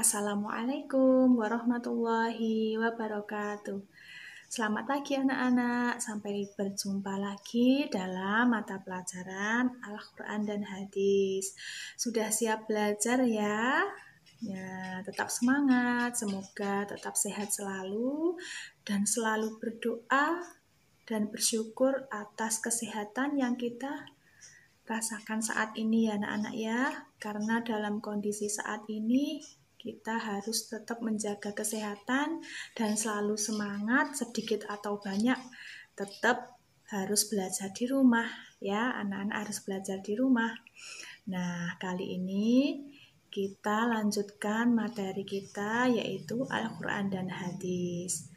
Assalamualaikum warahmatullahi wabarakatuh. Selamat pagi anak-anak, sampai berjumpa lagi dalam mata pelajaran Al-Quran dan Hadis. Sudah siap belajar ya? Ya, tetap semangat, semoga tetap sehat selalu dan selalu berdoa dan bersyukur atas kesehatan yang kita rasakan saat ini ya anak-anak ya, karena dalam kondisi saat ini kita harus tetap menjaga kesehatan dan selalu semangat, sedikit atau banyak tetap harus belajar di rumah ya, anak-anak harus belajar di rumah. Nah, kali ini kita lanjutkan materi kita yaitu Al-Quran dan Hadis.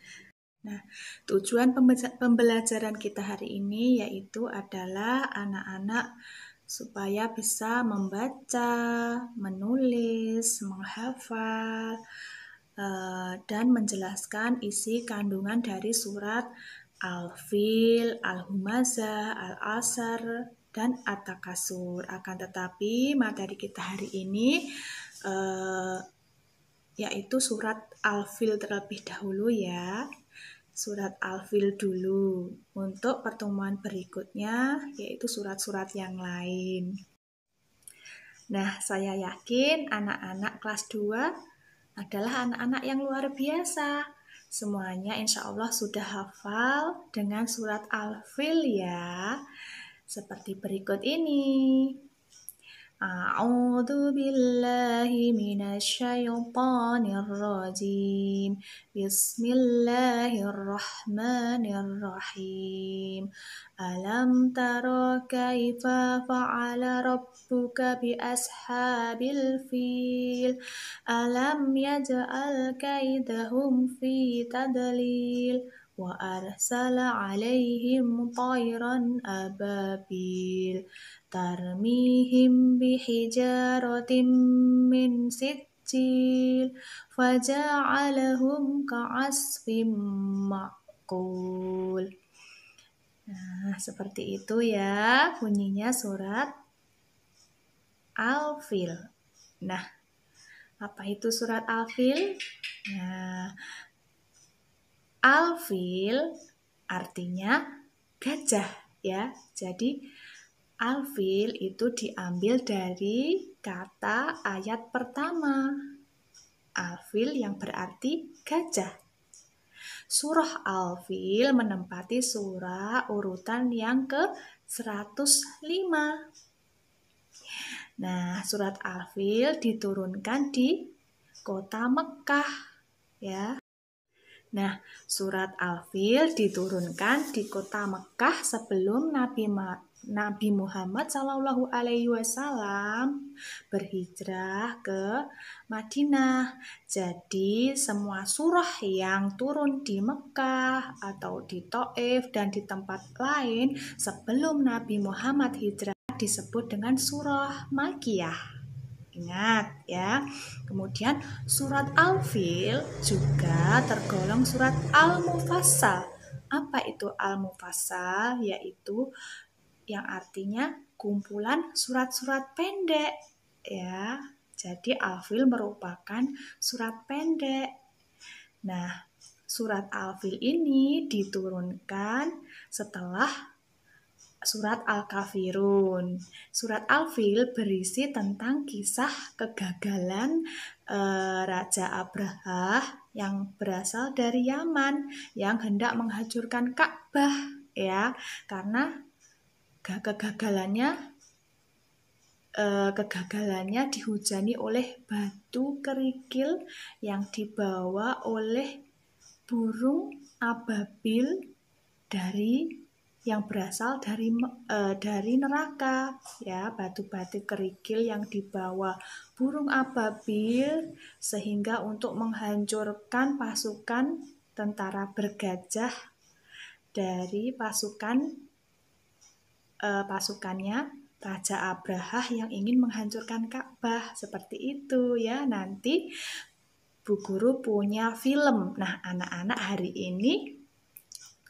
Nah, tujuan pembelajaran kita hari ini yaitu adalah anak-anak supaya bisa membaca, menulis, menghafal, dan menjelaskan isi kandungan dari surat Al-Fil, Al-Humazah, Al-Asr, dan At-Takasur. Akan tetapi materi kita hari ini yaitu surat Al-Fil terlebih dahulu ya. Surat Al-Fil dulu. Untuk pertemuan berikutnya yaitu surat-surat yang lain. Nah, saya yakin anak-anak kelas 2 adalah anak-anak yang luar biasa. Semuanya insya Allah sudah hafal dengan surat Al-Fil ya. Seperti berikut ini. A'udzu billahi minasyaitonir rajim. Bismillahirrahmanirrahim. Alam tara kaifa fa'ala rabbuka bi ashabil fil. Alam yaj'al kaidahum fi tadlil. Wa arsala 'alaihim tayran ababil. Tarmihim bihijaratin min sijil faja'alahum ka'asfim ma'kul. Nah, seperti itu ya bunyinya surat Al-Fil. Nah, apa itu surat Al-Fil? Nah, Al-Fil artinya gajah ya. Jadi Al-Fil itu diambil dari kata ayat pertama. Al-Fil yang berarti gajah. Surah Al-Fil menempati surah urutan yang ke-105. Nah, surat Al-Fil diturunkan di kota Mekah ya. Nah, surat Al-Fil diturunkan di kota Mekah sebelum Nabi Muhammad SAW berhijrah ke Madinah. Jadi semua surah yang turun di Mekah atau di Thaif dan di tempat lain sebelum Nabi Muhammad hijrah disebut dengan surah Makkiyah. Ingat ya. Kemudian surat Al-Fil juga tergolong surat Al-Mufassal. Apa itu Al-Mufassal? Yaitu yang artinya kumpulan surat-surat pendek ya. Jadi Al-Fil merupakan surat pendek. Nah, surat Al-Fil ini diturunkan setelah surat Al-Kafirun. Surat Al-Fil berisi tentang kisah kegagalan Raja Abrahah yang berasal dari Yaman yang hendak menghancurkan Ka'bah ya, karena kegagalannya dihujani oleh batu kerikil yang dibawa oleh burung ababil yang berasal dari neraka ya, batu-batu kerikil yang dibawa burung ababil sehingga untuk menghancurkan pasukan tentara bergajah dari pasukannya Raja Abrahah yang ingin menghancurkan Ka'bah. Seperti itu ya. Nanti Bu Guru punya film. Nah, anak-anak hari ini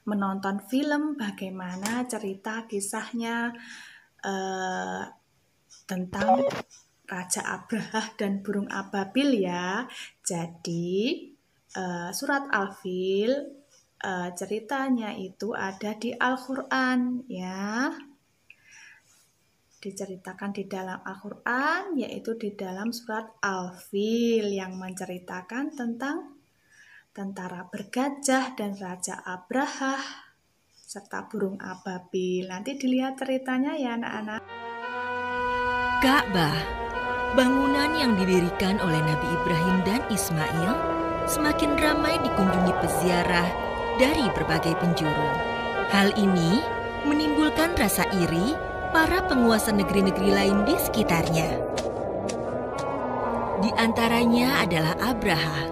menonton film bagaimana cerita kisahnya tentang Raja Abraha dan burung ababil ya. Jadi surat Al-Fil ceritanya itu ada di Al-Quran ya. Diceritakan di dalam Al-Quran, yaitu di dalam surat Al-Fil yang menceritakan tentang tentara bergajah dan Raja Abraha serta burung ababil. Nanti dilihat ceritanya ya anak-anak. Ka'bah, bangunan yang didirikan oleh Nabi Ibrahim dan Ismail, semakin ramai dikunjungi peziarah dari berbagai penjuru. Hal ini menimbulkan rasa iri para penguasa negeri-negeri lain di sekitarnya. Di antaranya adalah Abraha,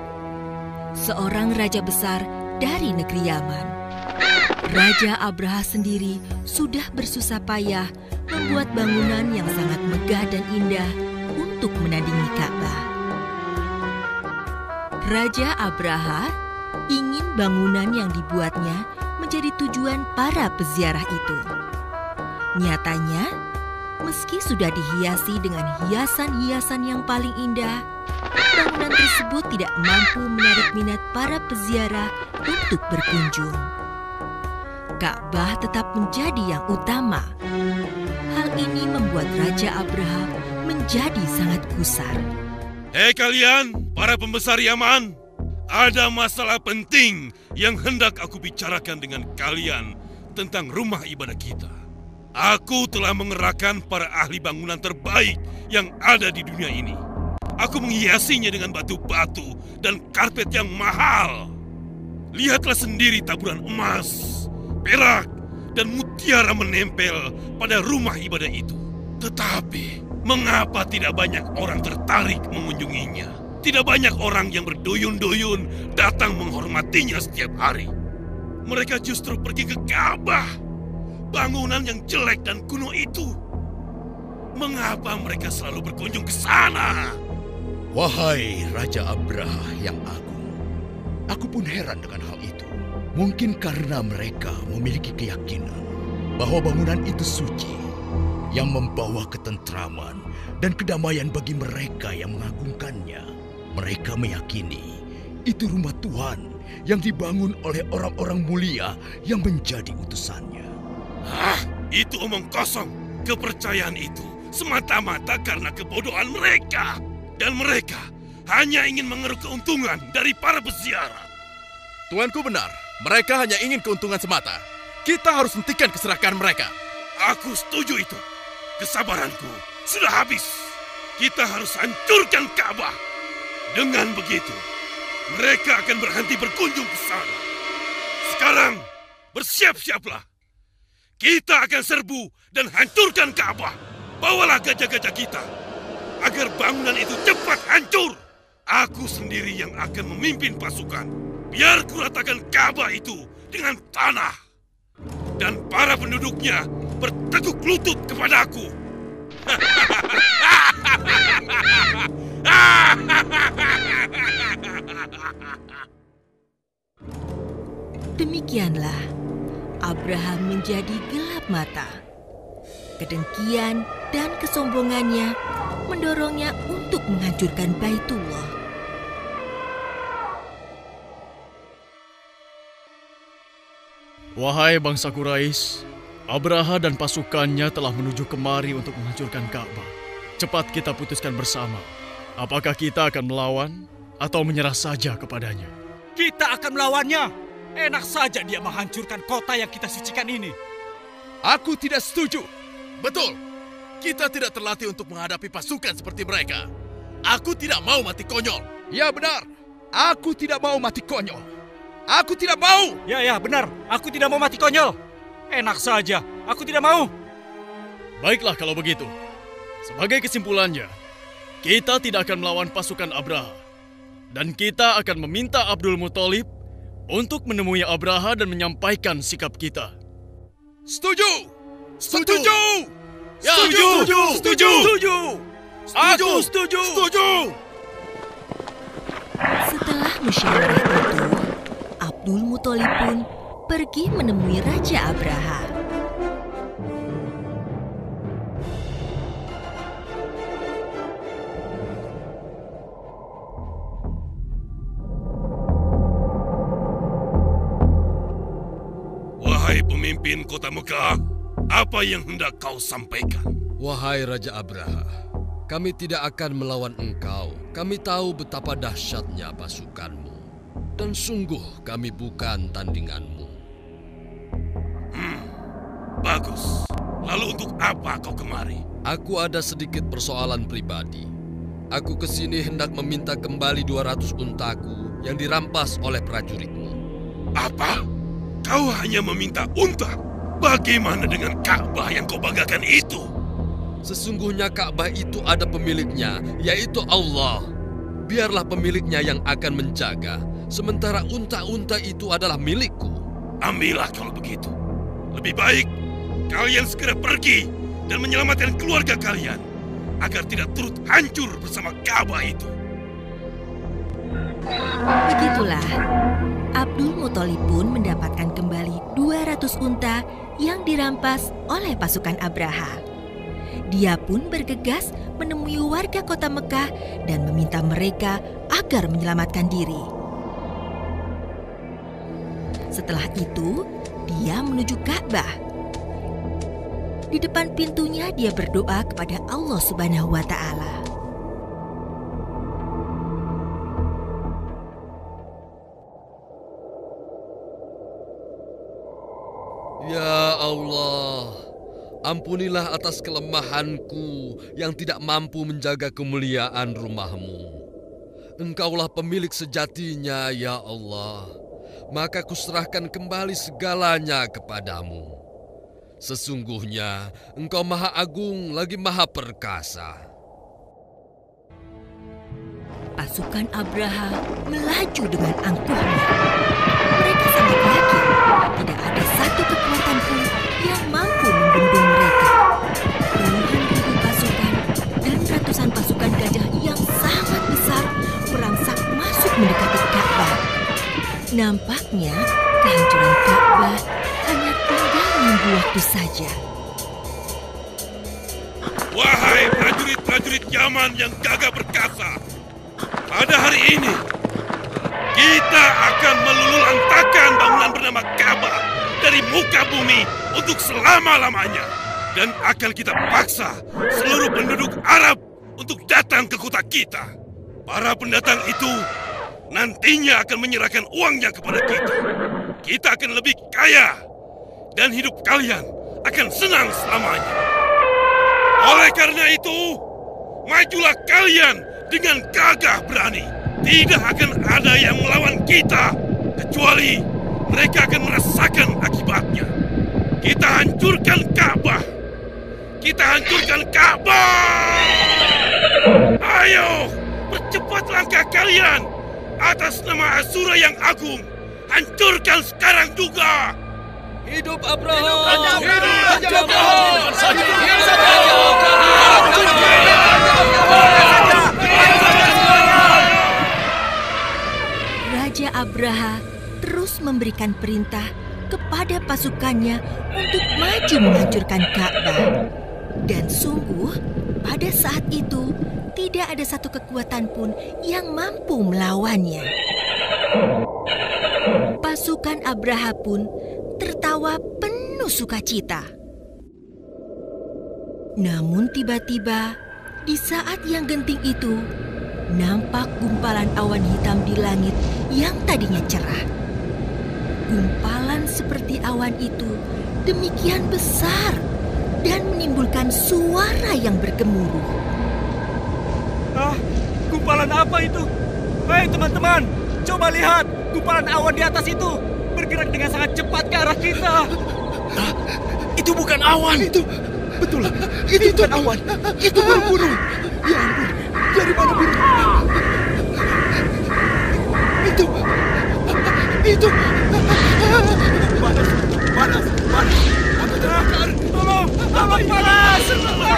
seorang raja besar dari negeri Yaman. Raja Abraha sendiri sudah bersusah payah membuat bangunan yang sangat megah dan indah untuk menandingi Ka'bah. Raja Abraha ingin bangunan yang dibuatnya menjadi tujuan para peziarah itu. Nyatanya, meski sudah dihiasi dengan hiasan-hiasan yang paling indah, bangunan tersebut tidak mampu menarik minat para peziarah untuk berkunjung. Ka'bah tetap menjadi yang utama. Hal ini membuat Raja Abraha menjadi sangat gusar. Hei kalian, para pembesar Yaman, ada masalah penting yang hendak aku bicarakan dengan kalian tentang rumah ibadah kita. Aku telah mengerahkan para ahli bangunan terbaik yang ada di dunia ini. Aku menghiasinya dengan batu-batu dan karpet yang mahal. Lihatlah sendiri taburan emas, perak, dan mutiara menempel pada rumah ibadah itu. Tetapi, mengapa tidak banyak orang tertarik mengunjunginya? Tidak banyak orang yang berduyun-duyun datang menghormatinya setiap hari. Mereka justru pergi ke Ka'bah, bangunan yang jelek dan kuno itu. Mengapa mereka selalu berkunjung ke sana? Wahai Raja Abraha yang agung, aku pun heran dengan hal itu. Mungkin karena mereka memiliki keyakinan bahwa bangunan itu suci, yang membawa ketentraman dan kedamaian bagi mereka yang mengagungkannya. Mereka meyakini itu rumah Tuhan yang dibangun oleh orang-orang mulia yang menjadi utusannya. Itu omong kosong. Kepercayaan itu semata-mata karena kebodohan mereka. Dan mereka hanya ingin mengeruk keuntungan dari para peziarah. Tuanku benar, mereka hanya ingin keuntungan semata. Kita harus hentikan keserakahan mereka. Aku setuju itu. Kesabaranku sudah habis. Kita harus hancurkan Ka'bah. Dengan begitu, mereka akan berhenti berkunjung ke sana. Sekarang, bersiap-siaplah. Kita akan serbu dan hancurkan Ka'bah. Bawalah gajah-gajah kita, agar bangunan itu cepat hancur. Aku sendiri yang akan memimpin pasukan. Biar kuratakan Ka'bah itu dengan tanah. Dan para penduduknya berteguk lutut kepadaku. Demikianlah, Abraham menjadi gelap mata. Kedengkian dan kesombongannya mendorongnya untuk menghancurkan Baitullah. Wahai bangsa Quraisy, Abraha dan pasukannya telah menuju kemari untuk menghancurkan Ka'bah. Cepat kita putuskan bersama, apakah kita akan melawan atau menyerah saja kepadanya? Kita akan melawannya. Enak saja dia menghancurkan kota yang kita sucikan ini. Aku tidak setuju. Betul, kita tidak terlatih untuk menghadapi pasukan seperti mereka. Aku tidak mau mati konyol. Ya benar, aku tidak mau mati konyol. Aku tidak mau. Ya benar, aku tidak mau mati konyol. Enak saja, aku tidak mau. Baiklah kalau begitu. Sebagai kesimpulannya, kita tidak akan melawan pasukan Abraha. Dan kita akan meminta Abdul Muthalib untuk menemui Abraha dan menyampaikan sikap kita. Setuju! Setuju! Ya, Setuju! setuju! Setuju! Aku setuju! Setuju! Setelah musyawarah itu, Abdul Muthalib pun pergi menemui Raja Abraha. Wahai pemimpin kota Mekah, apa yang hendak kau sampaikan? Wahai Raja Abraha, kami tidak akan melawan engkau. Kami tahu betapa dahsyatnya pasukanmu. Dan sungguh kami bukan tandinganmu. Bagus. Lalu untuk apa kau kemari? Aku ada sedikit persoalan pribadi. Aku kesini hendak meminta kembali 200 untaku yang dirampas oleh prajuritmu. Apa? Kau hanya meminta unta? Bagaimana dengan Ka'bah yang kau banggakan itu? Sesungguhnya Ka'bah itu ada pemiliknya, yaitu Allah. Biarlah pemiliknya yang akan menjaga, sementara unta-unta itu adalah milikku. Ambillah kalau begitu. Lebih baik kalian segera pergi dan menyelamatkan keluarga kalian agar tidak turut hancur bersama Ka'bah itu. Begitulah, Abdul Muthalib pun mendapatkan kembali 200 unta yang dirampas oleh pasukan Abraha. Dia pun bergegas menemui warga kota Mekah dan meminta mereka agar menyelamatkan diri. Setelah itu, dia menuju Ka'bah. Di depan pintunya dia berdoa kepada Allah Subhanahu wa Ta'ala. Ya Allah, ampunilah atas kelemahanku yang tidak mampu menjaga kemuliaan rumah-Mu. Engkaulah pemilik sejatinya, ya Allah. Maka kuserahkan kembali segalanya kepadamu. Sesungguhnya Engkau Maha Agung lagi Maha Perkasa. Pasukan Abraha melaju dengan angkuhnya. Mereka sangat yakin tidak ada satu kekuatan pun yang mampu membendung mereka. Puluhan ribu pasukan dan ratusan pasukan gajah yang sangat besar merangsak masuk mendekati Ka'bah. Nampaknya kehancuran Ka'bah hanya tinggal menunggu waktu saja. Wahai prajurit-prajurit Yaman yang gagah perkasa, pada hari ini kita akan meluluhlantakkan bangunan bernama Ka'bah dari muka bumi untuk selama-lamanya. Dan akan kita paksa seluruh penduduk Arab untuk datang ke kota kita. Para pendatang itu nantinya akan menyerahkan uangnya kepada kita. Kita akan lebih kaya dan hidup kalian akan senang selamanya. Oleh karena itu, majulah kalian dengan gagah berani. Tidak akan ada yang melawan kita, kecuali mereka akan merasakan akibatnya. Kita hancurkan Ka'bah. Kita hancurkan Ka'bah. Ayo, percepat langkah kalian. Atas nama Asura yang agung, hancurkan sekarang juga. Hidup Abraha! Raja Abraha terus memberikan perintah kepada pasukannya untuk maju menghancurkan Ka'bah. Dan sungguh, pada saat itu tidak ada satu kekuatan pun yang mampu melawannya. Pasukan Abraha pun tertawa penuh sukacita. Namun tiba-tiba, di saat yang genting itu, nampak gumpalan awan hitam di langit yang tadinya cerah. Gumpalan seperti awan itu demikian besar dan menimbulkan suara yang bergemuruh. Ah, gumpalan apa itu? Hei teman-teman, coba lihat gumpalan awan di atas itu bergerak dengan sangat cepat ke arah kita. Itu bukan awan. Itu bukan awan. Itu burung-burung. Ya ampun, dari mana burung? Itu. Panas. Aku terbakar. Tolong, panas. Tolong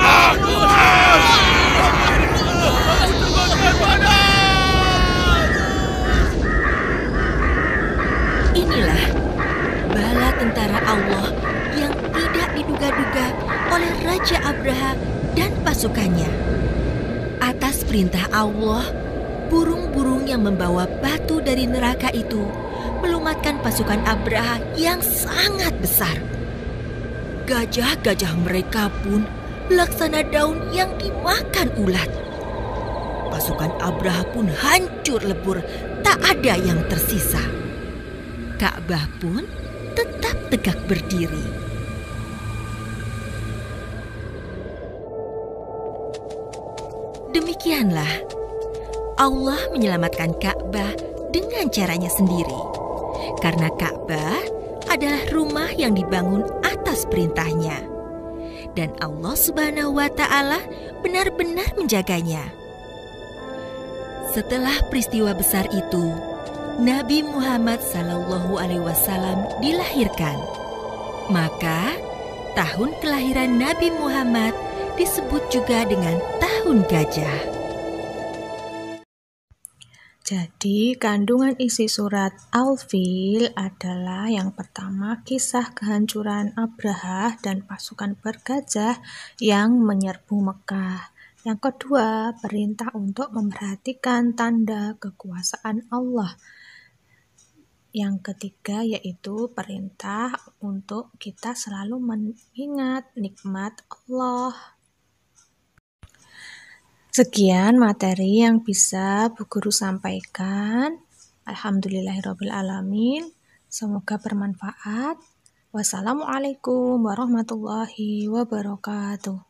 aku! pasukannya. Atas perintah Allah, burung-burung yang membawa batu dari neraka itu melumatkan pasukan Abraha yang sangat besar. Gajah-gajah mereka pun laksana daun yang dimakan ulat. Pasukan Abraha pun hancur lebur, tak ada yang tersisa. Ka'bah pun tetap tegak berdiri. Demikianlah Allah menyelamatkan Ka'bah dengan caranya sendiri. Karena Ka'bah adalah rumah yang dibangun atas perintahnya. Dan Allah Subhanahu wa Ta'ala benar-benar menjaganya. Setelah peristiwa besar itu, Nabi Muhammad SAW dilahirkan. Maka, tahun kelahiran Nabi Muhammad disebut juga dengan tahun gajah. Jadi, kandungan isi surat Al-Fil adalah yang pertama kisah kehancuran Abraha dan pasukan bergajah yang menyerbu Mekah. Yang kedua, perintah untuk memperhatikan tanda kekuasaan Allah. Yang ketiga yaitu perintah untuk kita selalu mengingat nikmat Allah. Sekian materi yang bisa Bu Guru sampaikan. Alhamdulillahirabbil alamin. Semoga bermanfaat. Wassalamualaikum warahmatullahi wabarakatuh.